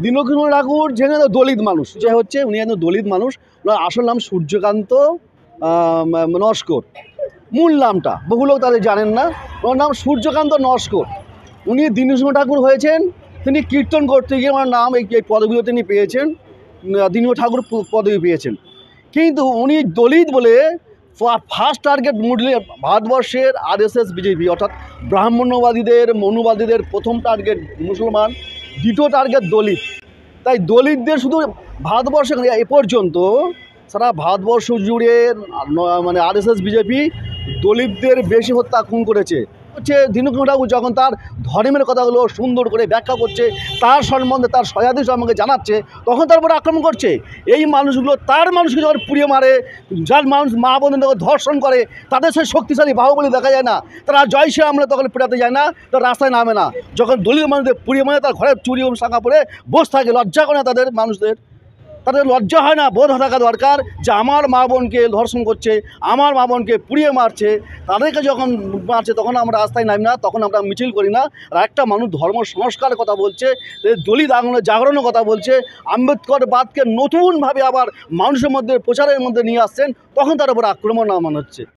দীনবন্ধু ঠাকুর যে দলিত মানুষ, যে হচ্ছে উনি একজন দলিত মানুষ। ওনার আসল নাম সূর্যকান্ত নস্কর। মূল নামটা বহু লোক তাদের জানেন না। ওনার নাম সূর্যকান্ত নস্কর। উনি দীনবন্ধু ঠাকুর হয়েছেন, তিনি কীর্তন করতে গিয়ে ওনার নাম এই পদবিও তিনি পেয়েছেন, দীনবন্ধু ঠাকুর পদবি পেয়েছেন। কিন্তু উনি দলিত বলে ফার্স্ট টার্গেট মুডলে ভারতবর্ষের আরএসএস বিজেপি অর্থাৎ ব্রাহ্মণ্যবাদীদের মনুবাদীদের প্রথম টার্গেট মুসলমান, দ্বিতীয় টার্গেট দলিত। তাই দলিতদের শুধু ভারতবর্ষে এ পর্যন্ত সারা ভারতবর্ষ জুড়ে মানে আরএসএস বিজেপি দলিতদের বেশি হত্যা খুন করেছে। হচ্ছে দীনবন্ধু ঠাকুর যখন তার ধর্মের কথাগুলো সুন্দর করে ব্যাখ্যা করছে, তার সম্বন্ধে তার সয়াদি সম্বন্ধে জানাচ্ছে, তখন তার উপরে আক্রমণ করছে। এই মানুষগুলো তার মানুষকে যখন পুড়িয়ে মারে, যার মানুষ মা বোনদের ধর্ষণ করে, তাদের সেই শক্তিশালী বাহুবলী দেখা যায় না। তারা জয় শ্রী আমরা তখন পেটাতে যায় না, তো রাস্তায় নামে না। যখন দলীয় মানুষদের পুড়িয়ে মারে, তার ঘরে চুরি এবং শাঁখা পরে বসে থাকে, লজ্জা করে না তাদের মানুষদের? তাদের লজ্জা হয় না? বোধ থাকা দরকার যে আমার মা বোনকে ধর্ষণ করছে, আমার মা বোনকে পুড়িয়ে মারছে, তাদেরকে যখন মারছে তখন আমরা রাস্তায় নামি না, তখন আমরা মিছিল করি না। আর একটা মানুষ ধর্ম সংস্কারের কথা বলছে, দলিত আন্দোলনের জাগরণের কথা বলছে, আম্বেদকরবাদকে নতুনভাবে আবার মানুষের মধ্যে প্রচারের মধ্যে নিয়ে আসছেন, তখন তার উপর আক্রমণ মনে হচ্ছে।